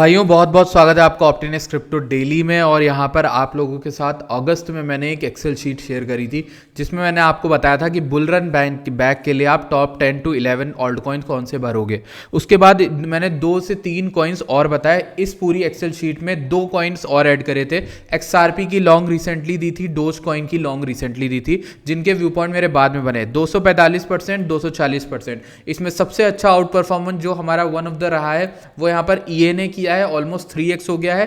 भाइयों बहुत बहुत स्वागत है आपका ऑप्टिनस क्रिप्टो डेली में। और यहाँ पर आप लोगों के साथ अगस्त में मैंने एक एक्सेल शीट शेयर करी थी जिसमें मैंने आपको बताया था कि बुल रन बैक के लिए आप टॉप 10 to 11 ऑल्ट कॉइन्स कौन से भरोगे। उसके बाद मैंने 2 से 3 कॉइन्स और बताए। इस पूरी एक्सेल शीट में 2 कॉइन्स और ऐड करे थे। XRP की लॉन्ग रिसेंटली दी थी, डोज कॉइन की लॉन्ग रिसेंटली दी थी, जिनके व्यू पॉइंट मेरे बाद में बने 245%, 240%। इसमें सबसे अच्छा आउट परफॉर्मेंस जो हमारा वन ऑफ द रहा है वो यहाँ पर EA ने किया है। ऑलमोस्ट 3x हो गया है।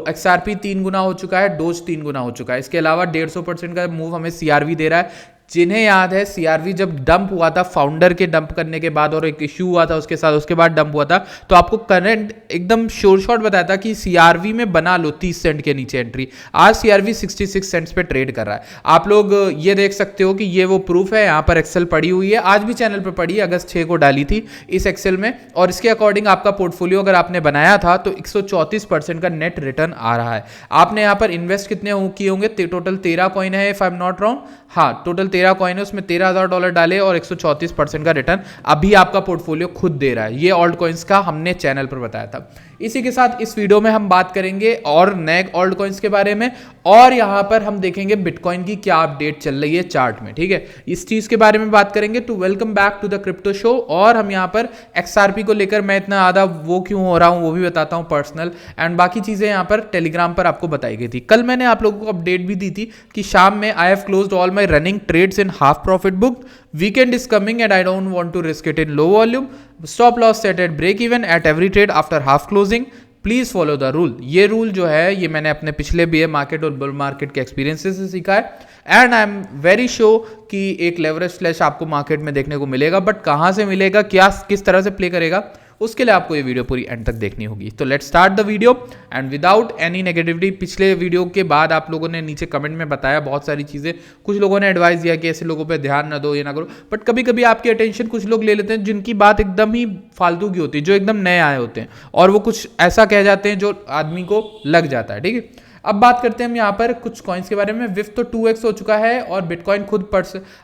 XRP 3 गुना हो चुका है, डोज 3 गुना हो चुका है। इसके अलावा 150% का मूव हमें CRV दे रहा है। जिन्हें याद है CRV जब डंप हुआ था फाउंडर के डंप करने के बाद और एक इश्यू हुआ था उसके साथ, उसके बाद डंप हुआ था, तो आपको करंट एकदम श्योर शॉट बताया था कि CRV में बना लो 30 सेंट के नीचे एंट्री। आज CRV 66 सेंट्स पे ट्रेड कर रहा है। आप लोग ये देख सकते हो कि ये वो प्रूफ है। यहाँ पर एक्सेल पड़ी हुई है, आज भी चैनल पर पड़ी, अगस्त 6 को डाली थी इस एक्सेल में। और इसके अकॉर्डिंग आपका पोर्टफोलियो अगर आपने बनाया था तो 134% का नेट रिटर्न आ रहा है। आपने यहाँ पर इन्वेस्ट कितने किए होंगे? टोटल 13 कॉइन है, if I am not wrong. हाँ, टोटल 13 कॉइन है, उसमें $13,000 डाले और 134% का रिटर्न अभी आपका पोर्टफोलियो खुद दे रहा है। ये ऑल्ट कॉइन्स का हमने चैनल पर बताया था। इसी के साथ इस वीडियो में हम बात करेंगे और नए ऑल्ट कॉइन्स के बारे में, और यहां पर हम देखेंगे बिटकॉइन की क्या अपडेट चल रही है चार्ट में। ठीक है, इस चीज के बारे में बात करेंगे। तो welcome back to the crypto show. और हम यहां पर XRP को लेकर मैं इतना ज्यादा वो क्यों हो रहा हूं वो भी बताता हूं पर्सनल, एंड बाकी चीजें यहां पर टेलीग्राम पर आपको बताई गई थी। कल मैंने आप लोगों को अपडेट भी दी थी कि शाम में I have closed all my running trades in half profit book. Weekend is coming and I don't want to risk it in low volume. Stop loss set at break even at every trade after half closing. Please follow the rule. ये rule जो है ये मैंने अपने पिछले BA market और bull market के experiences से सीखा है। And I am very sure कि एक लेवरेज फ्लैश आपको मार्केट में देखने को मिलेगा, बट कहाँ से मिलेगा, क्या किस तरह से प्ले करेगा, उसके लिए आपको ये वीडियो पूरी एंड तक देखनी होगी। तो let's start the video and without any negativity. पिछले वीडियो के बाद आप लोगों ने नीचे कमेंट में बताया बहुत सारी चीज़ें, कुछ लोगों ने एडवाइस दिया कि ऐसे लोगों पे ध्यान ना दो, ये ना करो, बट कभी कभी आपकी अटेंशन कुछ लोग ले लेते हैं जिनकी बात एकदम ही फालतू की होती है, जो एकदम नए आए होते हैं, और वो कुछ ऐसा कह जाते हैं जो आदमी को लग जाता है। ठीक है, अब बात करते हैं हम यहाँ पर कुछ कॉइन्स के बारे में। विफ तो 2x हो चुका है और बिटकॉइन खुद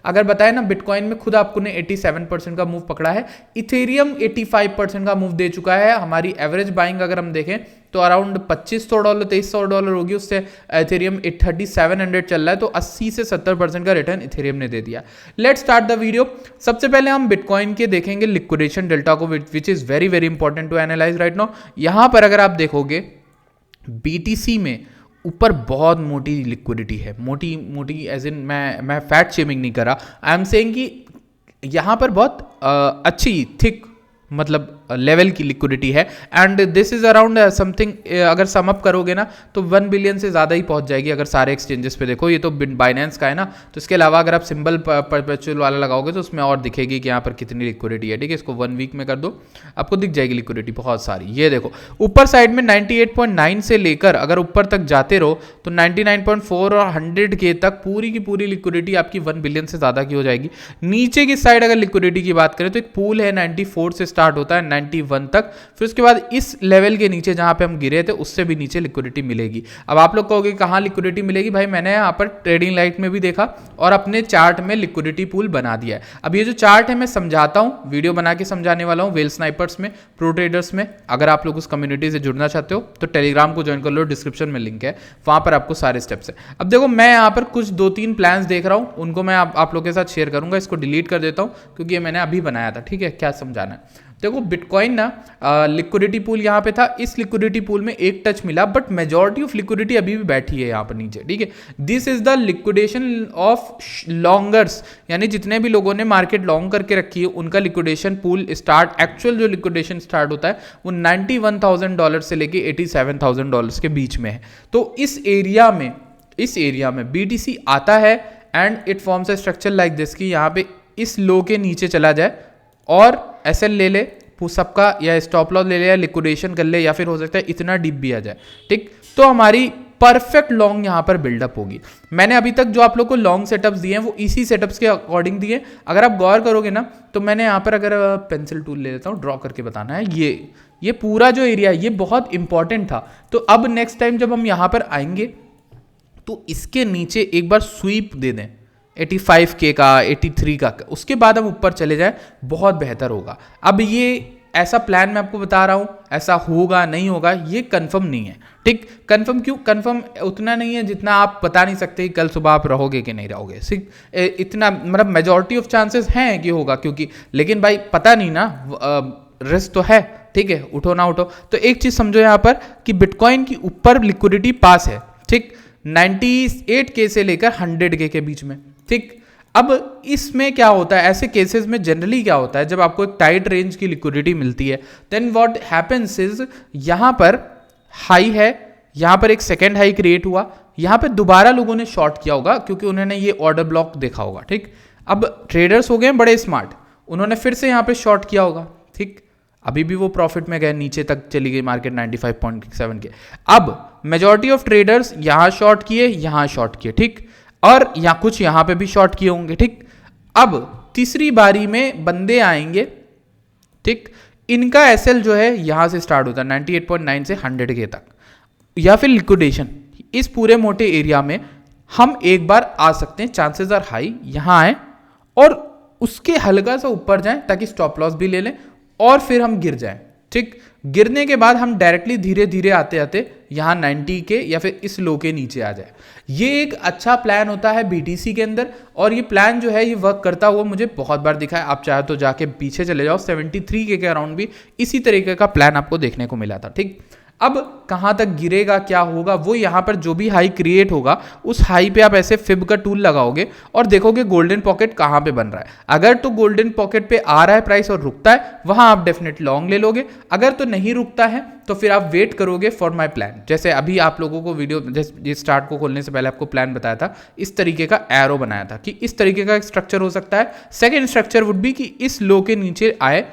अगर बताए ना, बिटकॉइन में खुद आपको ने 87% का मूव पकड़ा है। इथेरियम 85% का मूव दे चुका है। हमारी एवरेज बाइंग अगर हम देखें तो अराउंड $2,500 $2,300 होगी, उससे इथेरियम 3700 चल रहा है, तो 80 से 70% का रिटर्न इथेरियम ने दे दिया। Let's start the video. सबसे पहले हम बिटकॉइन के देखेंगे लिक्विडेशन डेल्टा को, which is very very important to analyse right now. यहां पर अगर आप देखोगे BTC में ऊपर बहुत मोटी लिक्विडिटी है, मोटी एज इन मैं फैट शेमिंग नहीं कर रहा, आई एम सेइंग कि यहाँ पर बहुत अच्छी थिक मतलब लेवल की लिक्विडिटी है। And this is around something, अगर सम अप करोगे ना तो 1 बिलियन से ज़्यादा ही पहुंच जाएगी अगर सारे एक्सचेंजेस पे देखो। ये तो बाइनेंस का है ना, तो इसके अलावा अगर आप सिंबल परपेचुअल वाला लगाओगे तो उसमें और दिखेगी कि यहाँ पर कितनी लिक्विडिटी है। ठीक है, इसको 1 वीक में कर दो, आपको दिख जाएगी लिक्विडिटी बहुत सारी। ये देखो ऊपर साइड में 98.9 से लेकर अगर ऊपर तक जाते रहो तो 99.4 और 100K तक पूरी की पूरी लिक्विडिटी आपकी 1 बिलियन से ज़्यादा की हो जाएगी। नीचे की साइड अगर लिक्विडिटी की बात करें तो एक पूल है 94 से स्टार्ट होता है 91 तक, फिर उसके बाद इस लेवल के नीचे जहां पे हम गिरे थे उससे भी नीचे लिक्विडिटी मिलेगी। अब आप लोग कहोगे कहां लिक्विडिटी मिलेगी? भाई मैंने यहां पर ट्रेडिंग लाइट में भी देखा और अपने चार्ट में लिक्विडिटी पूल बना दिया है। अब ये जो चार्ट है मैं समझाता हूं, वीडियो बना के समझाने वाला हूं वेल स्नाइपर्स में, प्रो ट्रेडर्स में। अगर आप लोग उस कम्युनिटी से जुड़ना चाहते हो तो टेलीग्राम को ज्वाइन कर लो, डिस्क्रिप्शन में लिंक है, वहां पर आपको सारे स्टेप्स है। अब देखो मैं यहाँ पर कुछ 2-3 प्लान्स देख रहा हूं, उनको मैं आप लोग के साथ शेयर करूंगा। इसको डिलीट कर देता हूं क्योंकि ये मैंने अभी बनाया था। ठीक है, क्या समझाना है देखो, बिटकॉइन ना लिक्विडिटी पूल यहाँ पे था, इस लिक्विडिटी पूल में एक टच मिला, बट मेजॉरिटी ऑफ लिक्विडिटी अभी भी बैठी है यहाँ पर नीचे। ठीक है, this is the liquidation of लॉन्गर्स, यानी जितने भी लोगों ने मार्केट लॉन्ग करके रखी है उनका लिक्विडेशन पूल स्टार्ट, एक्चुअल जो लिक्विडेशन स्टार्ट होता है वो $91,000 से लेके $87,000 के बीच में है। तो इस एरिया में BTC आता है and it forms a structure like this कि यहाँ पे इस लो के नीचे चला जाए और SL ले ले सबका, या स्टॉप लॉस ले ले, या लिक्विडेशन कर ले, या फिर हो सकता है इतना डीप भी आ जाए। ठीक, तो हमारी परफेक्ट लॉन्ग यहां पर बिल्डअप होगी। मैंने अभी तक जो आप लोग को लॉन्ग सेटअप्स दिए हैं वो इसी सेटअप्स के अकॉर्डिंग दिए। अगर आप गौर करोगे ना तो मैंने यहाँ पर, अगर पेंसिल टूल ले लेता हूँ, ड्रॉ करके बताना है, ये पूरा जो एरिया ये बहुत इंपॉर्टेंट था। तो अब नेक्स्ट टाइम जब हम यहाँ पर आएंगे तो इसके नीचे एक बार स्वीप दे दें 85K का, 83 का, उसके बाद हम ऊपर चले जाएं, बहुत बेहतर होगा। अब ये ऐसा प्लान मैं आपको बता रहा हूँ, ऐसा होगा नहीं होगा ये कंफर्म नहीं है, ठीक। कंफर्म क्यों? कंफर्म उतना नहीं है जितना आप बता नहीं सकते कि कल सुबह आप रहोगे कि नहीं रहोगे, सिर्फ इतना, मतलब मेजॉरिटी ऑफ चांसेस हैं कि होगा, क्योंकि लेकिन भाई पता नहीं ना, रिस्क तो है, ठीक है, उठो ना उठो। तो एक चीज समझो यहाँ पर कि बिटकॉइन की ऊपर लिक्विडिटी पास है, ठीक, 98K से लेकर 100K के बीच में, ठीक। अब इसमें क्या होता है, ऐसे केसेस में जनरली क्या होता है, जब आपको एक टाइट रेंज की लिक्विडिटी मिलती है, देन व्हाट हैपेंस इज, यहां पर हाई है, यहां पर एक सेकेंड हाई क्रिएट हुआ, यहां पे दोबारा लोगों ने शॉर्ट किया होगा क्योंकि उन्होंने ये ऑर्डर ब्लॉक देखा होगा, ठीक। अब ट्रेडर्स हो गए बड़े स्मार्ट, उन्होंने फिर से यहां पे शॉर्ट किया होगा, ठीक। अभी भी वो प्रॉफिट में गए, नीचे तक चली गई मार्केट 95.7 के। अब मेजॉरिटी ऑफ ट्रेडर्स यहां शॉर्ट किए, यहां शॉर्ट किए, ठीक, और या कुछ यहां पे भी शॉर्ट किए होंगे, ठीक। अब तीसरी बारी में बंदे आएंगे, ठीक, इनका एसएल जो है यहां से स्टार्ट होता है 98.9 से 100K तक, या फिर लिक्विडेशन। इस पूरे मोटे एरिया में हम एक बार आ सकते हैं, चांसेस आर हाई, यहां आए और उसके हल्का सा ऊपर जाएं ताकि स्टॉप लॉस भी ले लें और फिर हम गिर जाएं, ठीक। गिरने के बाद हम डायरेक्टली धीरे धीरे आते आते यहां 90 के या फिर इस लो के नीचे आ जाए। ये एक अच्छा प्लान होता है बीटीसी के अंदर, और ये प्लान जो है ये वर्क करता हुआ मुझे बहुत बार दिखा है। आप चाहे तो जाके पीछे चले जाओ, 73K के अराउंड भी इसी तरीके का प्लान आपको देखने को मिला था, ठीक। अब कहां तक गिरेगा, क्या होगा, वो यहां पर जो भी हाई क्रिएट होगा उस हाई पे आप ऐसे फिब का टूल लगाओगे और देखोगे गोल्डन पॉकेट कहां पे बन रहा है। अगर तो गोल्डन पॉकेट पे आ रहा है प्राइस और रुकता है, वहां आप डेफिनेट लॉन्ग ले लोगे। अगर तो नहीं रुकता है तो फिर आप वेट करोगे फॉर माई प्लान। जैसे अभी आप लोगों को वीडियो जैसे स्टार्ट को खोलने से पहले आपको प्लान बताया था, इस तरीके का एरो बनाया था कि इस तरीके का एक स्ट्रक्चर हो सकता है। सेकेंड स्ट्रक्चर वुड बी कि इस लो के नीचे आए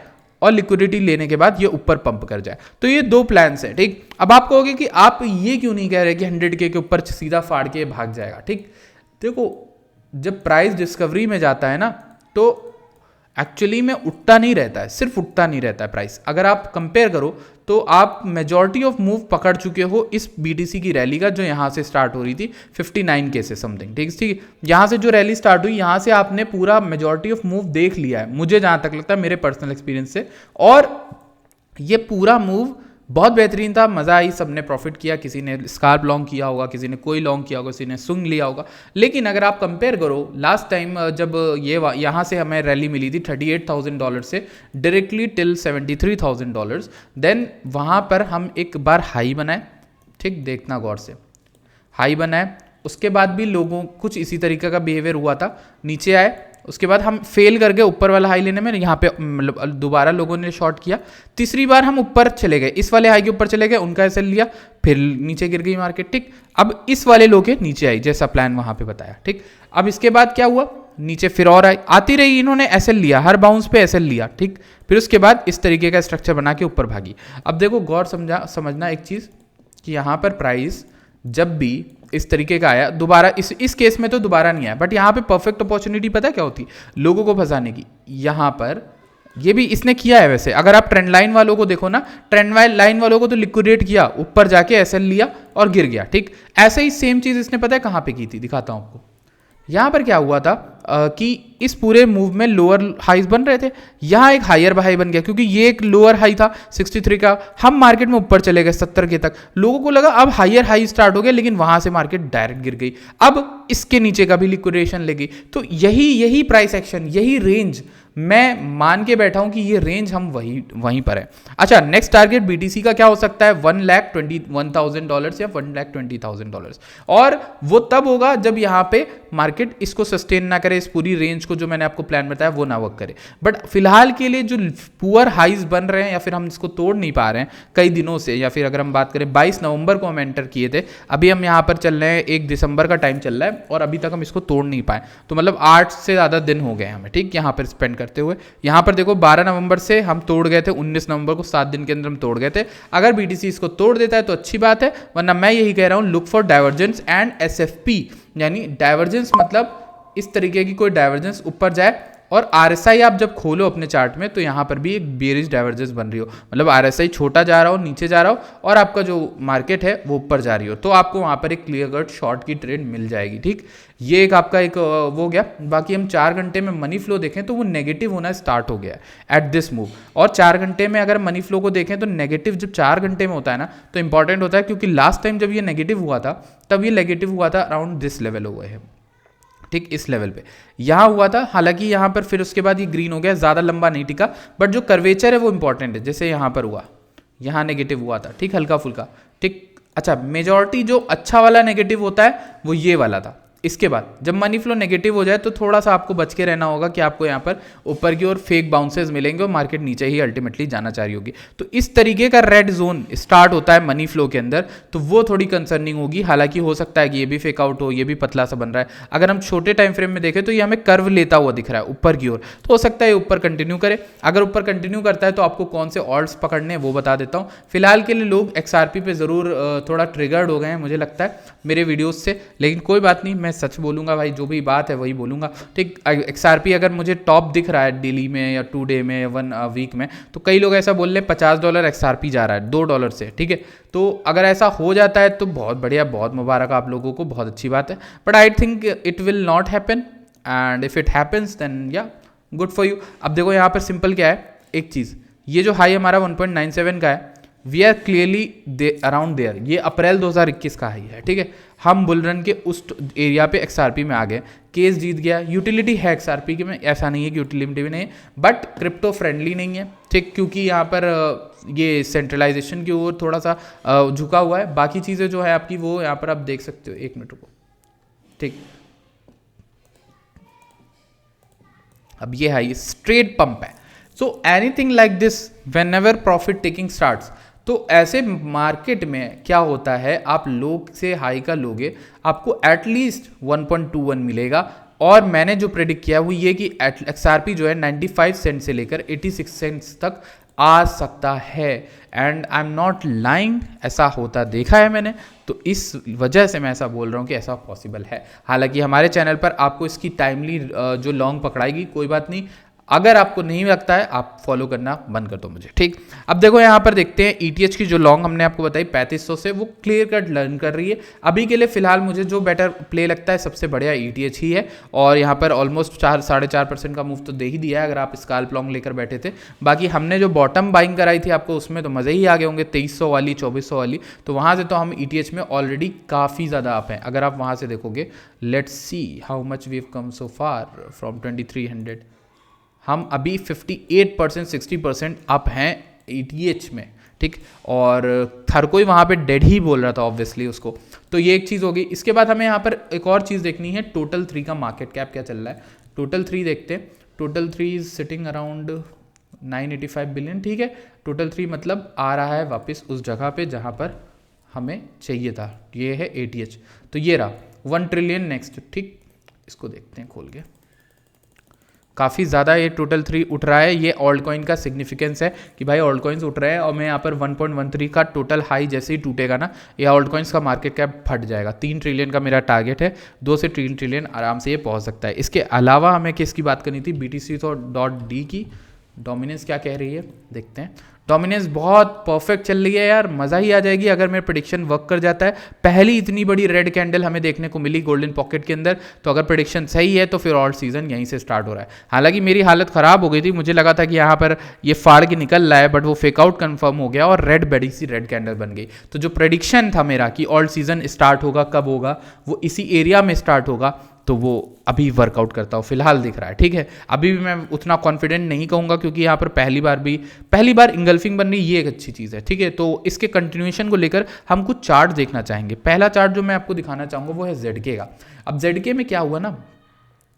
और लिक्विडिटी लेने के बाद ये ऊपर पंप कर जाए। तो ये दो प्लान्स हैं, ठीक। अब आप कहोगे कि आप ये क्यों नहीं कह रहे कि 100K के ऊपर सीधा फाड़ के भाग जाएगा, ठीक। देखो, जब प्राइस डिस्कवरी में जाता है ना तो एक्चुअली में उठता नहीं रहता है, सिर्फ उठता नहीं रहता है प्राइस। अगर आप कंपेयर करो तो आप मेजॉरिटी ऑफ मूव पकड़ चुके हो इस बीटीसी की रैली का, जो यहाँ से स्टार्ट हो रही थी 59K से समथिंग, ठीक। यहाँ से जो रैली स्टार्ट हुई, यहाँ से आपने पूरा मेजॉरिटी ऑफ मूव देख लिया है, मुझे जहाँ तक लगता है मेरे पर्सनल एक्सपीरियंस से। और ये पूरा मूव बहुत बेहतरीन था, मज़ा आई, सबने प्रॉफिट किया, किसी ने स्कार्प लॉन्ग किया होगा, किसी ने कोई लॉन्ग किया होगा, किसी ने स्विंग लिया होगा। लेकिन अगर आप कंपेयर करो लास्ट टाइम जब ये यहाँ से हमें रैली मिली थी $38,000 से डायरेक्टली टिल $73,000, देन वहाँ पर हम एक बार हाई बनाए, ठीक, देखना गौर से, हाई बनाए, उसके बाद भी लोगों कुछ इसी तरीके का बिहेवियर हुआ था, नीचे आए, उसके बाद हम फेल कर गए ऊपर वाला हाई लेने में, यहाँ पे मतलब दोबारा लोगों ने शॉर्ट किया। तीसरी बार हम ऊपर चले गए, इस वाले हाई के ऊपर चले गए, उनका एसएल लिया, फिर नीचे गिर गई मार्केट, ठीक। अब इस वाले लो के नीचे आई, जैसा प्लान वहां पे बताया, ठीक। अब इसके बाद क्या हुआ, नीचे फिर और आई, आती रही, इन्होंने एसएल लिया, हर बाउंस पे एसएल लिया, ठीक। फिर उसके बाद इस तरीके का स्ट्रक्चर बना के ऊपर भागी। अब देखो गौर समझना एक चीज कि यहाँ पर प्राइस जब भी इस तरीके का आया, दोबारा इस केस में तो दोबारा नहीं आया, बट यहाँ पे परफेक्ट अपॉर्चुनिटी पता है क्या होती, लोगों को फंसाने की। यहाँ पर ये भी इसने किया है वैसे, अगर आप ट्रेंड लाइन वालों को देखो ना, ट्रेंड लाइन वालों को तो लिक्विडेट किया, ऊपर जाके एसएल लिया और गिर गया, ठीक। ऐसे ही सेम चीज इसने पता है कहाँ पे की थी, दिखाता हूँ आपको। यहाँ पर क्या हुआ था कि इस पूरे मूव में लोअर हाईज बन रहे थे, यहाँ एक हायर हाई बन गया क्योंकि ये एक लोअर हाई था 63 का, हम मार्केट में ऊपर चले गए 70K तक, लोगों को लगा अब हायर हाई स्टार्ट हो गया, लेकिन वहां से मार्केट डायरेक्ट गिर गई। अब इसके नीचे का भी लिक्विडेशन लेगी, तो यही प्राइस एक्शन, यही रेंज मैं मान के बैठा हूं कि ये रेंज हम वहीं पर है। अच्छा, नेक्स्ट टारगेट बीटीसी का क्या हो सकता है, $1,21,000 या $1,20,000, और वो तब होगा जब यहाँ पे मार्केट इसको सस्टेन ना करे, इस पूरी रेंज को जो मैंने आपको प्लान बताया वो ना वर्क करे। बट फिलहाल के लिए जो पुअर हाइज बन रहे हैं या फिर हम इसको तोड़ नहीं पा रहे हैं कई दिनों से, या फिर अगर हम बात करें 22 नवंबर को हम एंटर किए थे, अभी हम यहाँ पर चल रहे हैं 1 दिसंबर का टाइम चल रहा है और अभी तक हम इसको तोड़ नहीं पाए, तो मतलब 8 से ज़्यादा दिन हो गए हमें, ठीक, यहाँ पर स्पेंड करते हुए। यहाँ पर देखो 12 नवंबर से हम तोड़ गए थे, 19 नवंबर को 7 दिन के अंदर हम तोड़ गए थे। अगर बीटीसी इसको तोड़ देता है तो अच्छी बात है, वरना मैं यही कह रहा हूँ look for divergence and SFP, यानी डाइवर्जेंस मतलब इस तरीके की कोई डाइवर्जेंस ऊपर जाए और RSI आप जब खोलो अपने चार्ट में तो यहाँ पर भी एक बेरिश डाइवर्जेंस बन रही हो, मतलब RSI छोटा जा रहा हो, नीचे जा रहा हो और आपका जो मार्केट है वो ऊपर जा रही हो, तो आपको वहाँ पर एक क्लियर कट शॉर्ट की ट्रेड मिल जाएगी। ठीक, ये एक आपका एक वो गया। बाकी हम 4 घंटे में मनी फ्लो देखें तो वो नेगेटिव होना स्टार्ट हो गया है एट दिस मूव। और 4 घंटे में अगर मनी फ्लो को देखें तो नेगेटिव जब 4 घंटे में होता है ना तो इंपॉर्टेंट होता है, क्योंकि लास्ट टाइम जब ये नेगेटिव हुआ था तब ये नेगेटिव हुआ था अराउंड दिस लेवल हुए है। ठीक, इस लेवल पे यहाँ हुआ था, हालांकि यहाँ पर फिर उसके बाद ये ग्रीन हो गया, ज़्यादा लंबा नहीं टिका, बट जो कर्वेचर है वो इंपॉर्टेंट है। जैसे यहाँ पर हुआ, यहाँ नेगेटिव हुआ था, ठीक, हल्का फुल्का। ठीक, अच्छा, मेजॉरिटी जो अच्छा वाला नेगेटिव होता है वो ये वाला था। इसके बाद जब मनी फ्लो नेगेटिव हो जाए तो थोड़ा सा आपको बच के रहना होगा कि आपको यहाँ पर ऊपर की ओर फेक बाउंसेस मिलेंगे और मार्केट नीचे ही अल्टीमेटली जाना चाह रही होगी। तो इस तरीके का रेड जोन स्टार्ट होता है मनी फ्लो के अंदर, तो वो थोड़ी कंसर्निंग होगी। हालांकि हो सकता है कि ये भी फेक आउट हो, ये भी पतला सा बन रहा है। अगर हम छोटे टाइम फ्रेम में देखें तो ये हमें कर्व लेता हुआ दिख रहा है ऊपर की ओर, तो हो सकता है ये ऊपर कंटिन्यू करे। अगर ऊपर कंटिन्यू करता है तो आपको कौन से ऑल्ट्स पकड़ने हैं वो बता देता हूँ। फिलहाल के लिए लोग XRP पे ज़रूर थोड़ा ट्रिगर्ड हो गए हैं मुझे लगता है मेरे वीडियोज़ से, लेकिन कोई बात नहीं, मैं सच बोलूँगा भाई, जो भी बात है वही बोलूँगा। ठीक, XRP अगर मुझे टॉप दिख रहा है डेली में या 2 डे में या 1 वीक में, तो कई लोग ऐसा बोल रहे हैं $50 XRP जा रहा है $2 से। ठीक है, तो अगर ऐसा हो जाता है तो बहुत बढ़िया, बहुत मुबारक आप लोगों को, बहुत अच्छी बात है। But I think it will not happen, and if it happens then या गुड फॉर यू। अब देखो यहाँ पर सिंपल क्या है, एक चीज़, ये जो हाई हमारा 1.97 का है, we are clearly around there, ये अप्रैल 2021 का हाई है। ठीक है, हम बुल रन के उस एरिया पे XRP में आ गए, केस जीत गया। यूटिलिटी है XRP के में, ऐसा नहीं है कि यूटिलिटी भी नहीं है, बट क्रिप्टो फ्रेंडली नहीं है। ठीक, क्योंकि यहाँ पर ये सेंट्रलाइजेशन की ओर थोड़ा सा झुका हुआ है। बाकी चीज़ें जो है आपकी वो यहाँ पर आप देख सकते हो, 1 मिनट रुको। ठीक, अब ये हाई स्ट्रेट पंप है। So anything like this when ever profit taking starts, तो ऐसे मार्केट में क्या होता है, आप लोग से हाई का लोगे, आपको एटलीस्ट 1.21 मिलेगा। और मैंने जो प्रेडिक्ट किया वो ये कि XRP जो है 95 सेंट से लेकर 86 सेंट्स तक आ सकता है। And I am not lying, ऐसा होता देखा है मैंने, तो इस वजह से मैं ऐसा बोल रहा हूँ कि ऐसा पॉसिबल है। हालांकि हमारे चैनल पर आपको इसकी टाइमली जो लॉन्ग पकड़ाएगी, कोई बात नहीं, अगर आपको नहीं लगता है आप फॉलो करना बंद कर दो मुझे। ठीक, अब देखो यहाँ पर देखते हैं ETH की जो लॉन्ग हमने आपको बताई 3500 से, वो क्लियर कट लर्न कर रही है। अभी के लिए फिलहाल मुझे जो बेटर प्ले लगता है, सबसे बढ़िया ETH ही है। और यहाँ पर ऑलमोस्ट 4-4.5% का मूव तो दे ही दिया है अगर आप स्काल्प लॉन्ग लेकर बैठे थे। बाकी हमने जो बॉटम बाइंग कराई थी आपको, उसमें तो मज़े ही आ गए होंगे, 2300 वाली, 2400 वाली, तो वहाँ से तो हम ETH में ऑलरेडी काफ़ी ज़्यादा अप हैं। अगर आप वहाँ से देखोगे, let's see how much we have come so far from 2300, हम अभी 58% 60% अप हैं ETH में। ठीक, और हर कोई वहाँ पे डेड ही बोल रहा था ऑब्वियसली उसको, तो ये एक चीज़ होगी। इसके बाद हमें यहाँ पर एक और चीज़ देखनी है, टोटल 3 का मार्केट कैप क्या चल रहा है। टोटल 3 देखते हैं, total 3 is sitting around 985 billion. ठीक है, टोटल 3 मतलब आ रहा है वापस उस जगह पे जहाँ पर हमें चाहिए था, ये है ETH, तो ये रहा 1 ट्रिलियन नेक्स्ट। ठीक, इसको देखते हैं खोल के, काफ़ी ज़्यादा ये टोटल 3 उठ रहा है। ये ऑल्ट कॉइन का सिग्निफिकेंस है कि भाई ऑल्ट कॉइन्स उठ रहे हैं, और मैं यहाँ पर 1.13 का टोटल हाई जैसे ही टूटेगा ना, ये ऑल्ट कॉइन्स का मार्केट कैप फट जाएगा। 3 ट्रिलियन का मेरा टारगेट है, 2 से 3 ट्रिलियन आराम से ये पहुँच सकता है। इसके अलावा हमें किसकी बात करनी थी, BTC.D की डोमिनेंस क्या कह रही है, देखते हैं। डोमिनेंस बहुत परफेक्ट चल रही है यार, मज़ा ही आ जाएगी अगर मेरा प्रेडिक्शन वर्क कर जाता है। पहली इतनी बड़ी रेड कैंडल हमें देखने को मिली गोल्डन पॉकेट के अंदर, तो अगर प्रेडिक्शन सही है तो फिर ऑल सीजन यहीं से स्टार्ट हो रहा है। हालांकि मेरी हालत ख़राब हो गई थी, मुझे लगा था कि यहाँ पर ये फाड़ के निकल रहा है, बट वो फेक आउट कन्फर्म हो गया और रेड बड़ी सी रेड कैंडल बन गई। तो जो प्रेडिक्शन था मेरा कि ऑल सीजन स्टार्ट होगा, कब होगा, वो इसी एरिया में स्टार्ट होगा, तो वो अभी वर्कआउट करता हूँ फिलहाल दिख रहा है। ठीक है, अभी भी मैं उतना कॉन्फिडेंट नहीं कहूँगा, क्योंकि यहाँ पर पहली बार इंगल्फिंग बन रही, ये एक अच्छी चीज़ है। ठीक है, तो इसके कंटिन्यूएशन को लेकर हम कुछ चार्ट देखना चाहेंगे। पहला चार्ट जो मैं आपको दिखाना चाहूँगा वो है ZK का। अब ZK में क्या हुआ ना,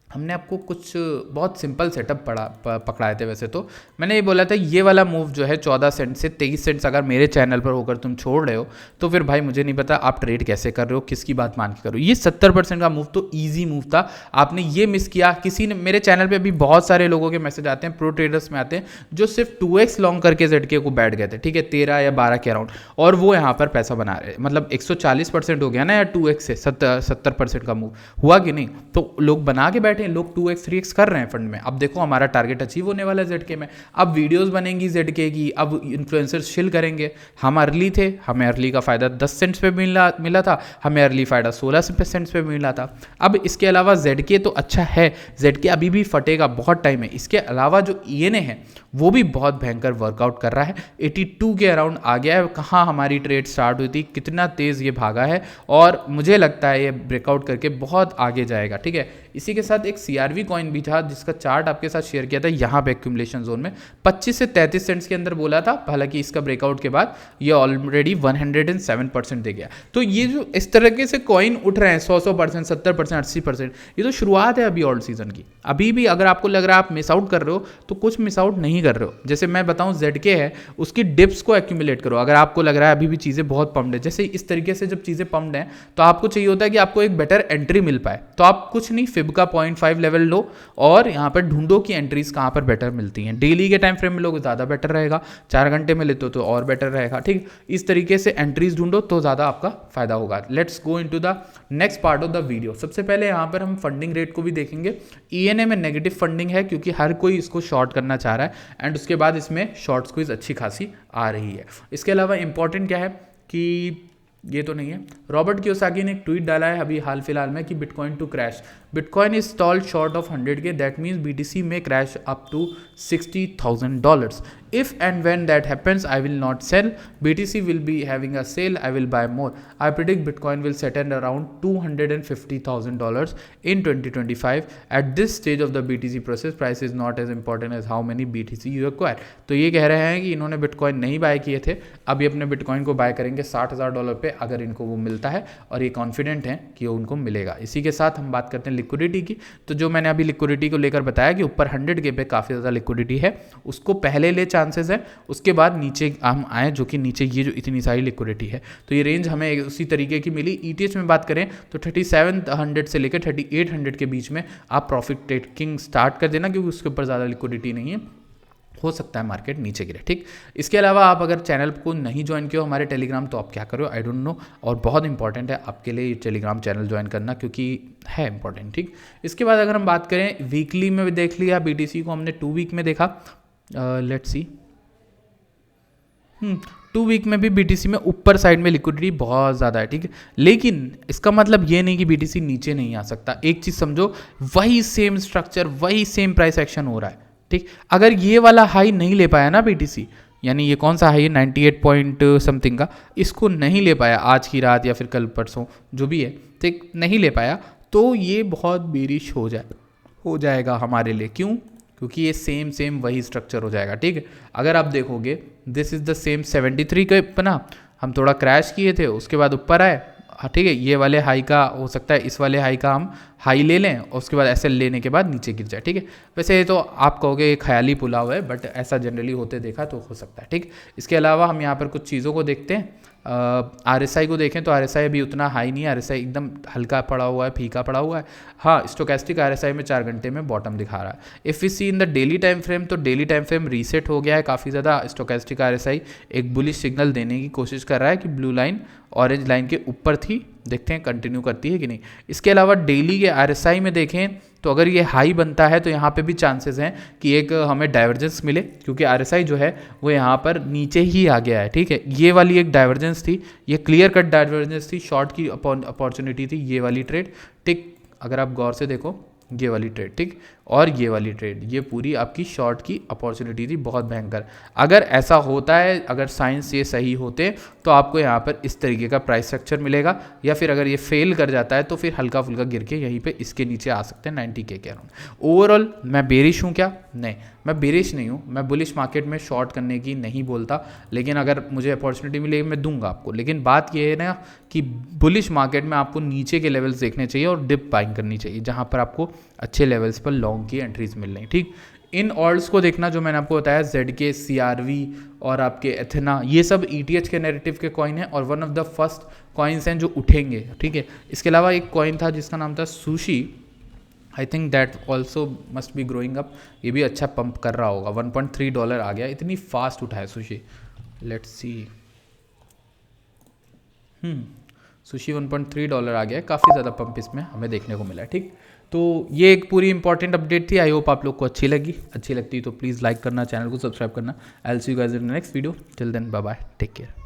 हमने आपको कुछ बहुत सिंपल सेटअप पकड़ाए थे। वैसे तो मैंने ये बोला था ये वाला मूव जो है 14 सेंट से 23 सेंट्स अगर मेरे चैनल पर होकर तुम छोड़ रहे हो तो फिर भाई मुझे नहीं पता आप ट्रेड कैसे कर रहे हो, किसकी बात मान के कर रहे हो। ये 70% का मूव तो ईजी मूव था, आपने ये मिस किया। किसी ने मेरे चैनल पे भी बहुत सारे लोगों के मैसेज आते हैं, प्रो ट्रेडर्स में आते हैं, जो सिर्फ 2x लॉन्ग करके ZK को बैठ गए थे। ठीक है, 13 या 12 के अराउंड, और वो यहाँ पर पैसा बना रहे हैं। मतलब 140% हो गया ना यार 2x से 70% का मूव हुआ कि नहीं, तो लोग बना के बैठे बैठे हैं, लोग 2x 3x कर रहे हैं फंड में। अब देखो हमारा टारगेट अचीव होने वाला है ZK में, अब वीडियोस बनेंगी ZK की, अब इन्फ्लुएंसर्स शिल करेंगे। हम अर्ली थे, हमें अर्ली का फ़ायदा 10 सेंट्स पे मिला था, हमें अर्ली फ़ायदा 16 सेंट्स पे मिला था। अब इसके अलावा ZK तो अच्छा है, ZK अभी भी फटेगा, बहुत टाइम है। इसके अलावा जो ENA है वो भी बहुत भयंकर वर्कआउट कर रहा है, 82 के अराउंड आ गया है। कहाँ हमारी ट्रेड स्टार्ट हुई थी, कितना तेज़ ये भागा है, और मुझे लगता है ये ब्रेकआउट करके बहुत आगे जाएगा, ठीक है। इसी के साथ एक CRV कॉइन भी था जिसका चार्ट आपके साथ शेयर किया था, यहाँ पे एक्यूमुलेशन जोन में 25 से 33 सेंट्स के अंदर बोला था। हालांकि इसका ब्रेकआउट के बाद ये ऑलरेडी 107% दे गया। तो ये जो इस तरह से कॉइन उठ रहे हैं 100% 70% 80%, ये तो शुरुआत है अभी ऑल्ट सीजन की। अभी भी अगर आपको लग रहा है आप मिस आउट कर रहे हो तो कुछ मिस आउट नहीं कर रहे हो। जैसे मैं बताऊं ZK है, उसकी डिप्स को एक्यूमुलेट करो। अगर आपको लग रहा है अभी भी चीज़ें बहुत पम्प्ड है, जैसे इस तरीके से जब चीज़ें पम्प्ड हैं तो आपको चाहिए होता है कि आपको एक बेटर एंट्री मिल पाए, तो आप कुछ नहीं फिब का 0.5 लेवल लो और यहाँ पर ढूंढो कि एंट्रीज कहाँ पर बेटर मिलती हैं। डेली के टाइम फ्रेम में लोग ज़्यादा बेटर रहेगा, 4 घंटे में लेते हो तो और बेटर रहेगा, ठीक। इस तरीके से एंट्रीज ढूंढो तो ज़्यादा आपका फायदा होगा। Let's go into the next part of the video. सबसे पहले यहाँ पर हम फंडिंग रेट को भी देखेंगे। ENA में नेगेटिव फंडिंग है क्योंकि हर कोई इसको शॉर्ट करना चाह रहा है, एंड उसके बाद इसमें शॉर्ट स्क्वीज अच्छी खासी आ रही है। इसके अलावा इंपॉर्टेंट क्या है कि ये तो नहीं है, रॉबर्ट कियोसाकी ने एक ट्वीट डाला है अभी हाल फिलहाल में कि bitcoin to crash, bitcoin is stalled short of 100K, that means BTC में crash up to $60,000. If and when that happens, I will not sell. BTC will be having a sale. I will buy more. I predict Bitcoin will settle around $250,000 in 2025. At this stage of the BTC process, price is not as important as how many BTC you acquire. तो ये कह रहे हैं कि इन्होंने bitcoin नहीं bye किए थे, अब ये अपने बिटकॉइन को बाय करेंगे $60,000 पे अगर इनको वो मिलता है, और ये कॉन्फिडेंट हैं कि वो उनको मिलेगा। इसी के साथ हम बात करते हैं लिक्विडिटी की। तो जो मैंने अभी लिक्विडिटी को लेकर बताया कि ऊपर 100K पे काफ़ी ज़्यादा लिक्विडिटी है, उसको पहले ले चांसेस है, उसके बाद नीचे हम आए जो कि नीचे ये जो इतनी सारी लिक्विडिटी है, तो ये रेंज हमें उसी तरीके की मिली। ETH में बात करें तो 3700 से लेकर 3800 के बीच में आप प्रॉफिट टेकिंग स्टार्ट कर देना, क्योंकि उसके ऊपर ज़्यादा लिक्विडिटी नहीं है, हो सकता है मार्केट नीचे गिरे, ठीक। इसके अलावा आप अगर चैनल को नहीं ज्वाइन किया हो हमारे टेलीग्राम, तो आप क्या करो आई डोंट नो, और बहुत इंपॉर्टेंट है आपके लिए टेलीग्राम चैनल ज्वाइन करना, क्योंकि है इंपॉर्टेंट, ठीक। इसके बाद अगर हम बात करें वीकली में देख लिया, BTC को हमने 2 वीक में देखा, लेट्स सी 2 वीक में भी BTC में ऊपर साइड में लिक्विडिटी बहुत ज़्यादा है, ठीक है। लेकिन इसका मतलब ये नहीं कि BTC नीचे नहीं आ सकता। एक चीज़ समझो, वही सेम स्ट्रक्चर, वही सेम प्राइस एक्शन हो रहा है, ठीक। अगर ये वाला हाई नहीं ले पाया ना BTC, यानी ये कौन सा हाई है 98 पॉइंट समथिंग का, इसको नहीं ले पाया आज की रात या फिर कल परसों जो भी है, ठीक, नहीं ले पाया, तो ये बहुत बेरिश हो जाएगा हमारे लिए। क्यों? क्योंकि ये सेम वही स्ट्रक्चर हो जाएगा, ठीक है। अगर आप देखोगे दिस इज़ द सेम 73 के अपना हम थोड़ा क्रैश किए थे, उसके बाद ऊपर आए, हाँ ठीक है, ये वाले हाई का हो सकता है इस वाले हाई का हम हाई ले लें और उसके बाद ऐसे लेने के बाद नीचे गिर जाए, ठीक है। वैसे ये तो आप कहोगे ख्याली पुलाव है, बट ऐसा जनरली होते देखा तो हो सकता है, ठीक। इसके अलावा हम यहाँ पर कुछ चीज़ों को देखते हैं। RSI को देखें तो RSI अभी उतना हाई नहीं है, RSI एकदम हल्का पड़ा हुआ है, फीका पड़ा हुआ है। हाँ, स्टोकेस्टिक RSI में 4 घंटे में बॉटम दिखा रहा है। If we see in the daily time frame, तो डेली टाइम फ्रेम रीसेट हो गया है काफ़ी ज़्यादा। स्टोकेस्टिक RSI एक बुलिश सिग्नल देने की कोशिश कर रहा है कि ब्लू लाइन ऑरेंज लाइन के ऊपर थी, देखते हैं कंटिन्यू करती है कि नहीं। इसके अलावा डेली के RSI में देखें तो अगर ये हाई बनता है तो यहाँ पे भी चांसेस हैं कि एक हमें डाइवर्जेंस मिले, क्योंकि RSI जो है वो यहाँ पर नीचे ही आ गया है, ठीक है। ये वाली एक डाइवर्जेंस थी, ये क्लियर कट डाइवर्जेंस थी, शॉर्ट की अपॉर्चुनिटी थी ये वाली ट्रेड, ठीक। अगर आप गौर से देखो ये वाली ट्रेड, ठीक, और ये वाली ट्रेड, ये पूरी आपकी शॉर्ट की अपॉर्चुनिटी थी, बहुत भयंकर। अगर ऐसा होता है, अगर साइंस ये सही होते तो आपको यहाँ पर इस तरीके का प्राइस स्ट्रक्चर मिलेगा, या फिर अगर ये फेल कर जाता है तो फिर हल्का फुल्का गिर के यहीं पे इसके नीचे आ सकते हैं 90K के अराउंड। ओवरऑल मैं बेरिश हूँ क्या? नहीं, मैं बेरिश नहीं हूँ। मैं बुलिश मार्केट में शॉर्ट करने की नहीं बोलता, लेकिन अगर मुझे अपॉर्चुनिटी मिलेगी मैं दूंगा आपको। लेकिन बात ये है ना कि बुलिश मार्केट में आपको नीचे के लेवल्स देखने चाहिए और डिप बाइंग करनी चाहिए, जहाँ पर आपको अच्छे लेवल्स पर लॉन्ग की एंट्रीज मिल रही, ठीक। इन ऑल्ट्स को देखना जो मैंने आपको बताया, ZK, CRV और आपके एथेना, ये सब ETH के नैरेटिव के कॉइन हैं और one of the first coins हैं जो उठेंगे, ठीक है। इसके अलावा एक कॉइन था जिसका नाम था sushi, I think that also must be growing up, ये भी अच्छा पंप कर रहा होगा। $1.3 आ गया, इतनी फास्ट उठा है सुशी। लेट्स सी, सुशी $1.3 आ गया है, काफ़ी ज़्यादा पंप इसमें हमें देखने को मिला है। ठीक, तो ये एक पूरी इंपॉर्टेंट अपडेट थी। आई होप आप लोग को अच्छी लगती तो प्लीज़ लाइक करना, चैनल को सब्सक्राइब करना। I will see you guys in the next video. Till then bye bye, take care.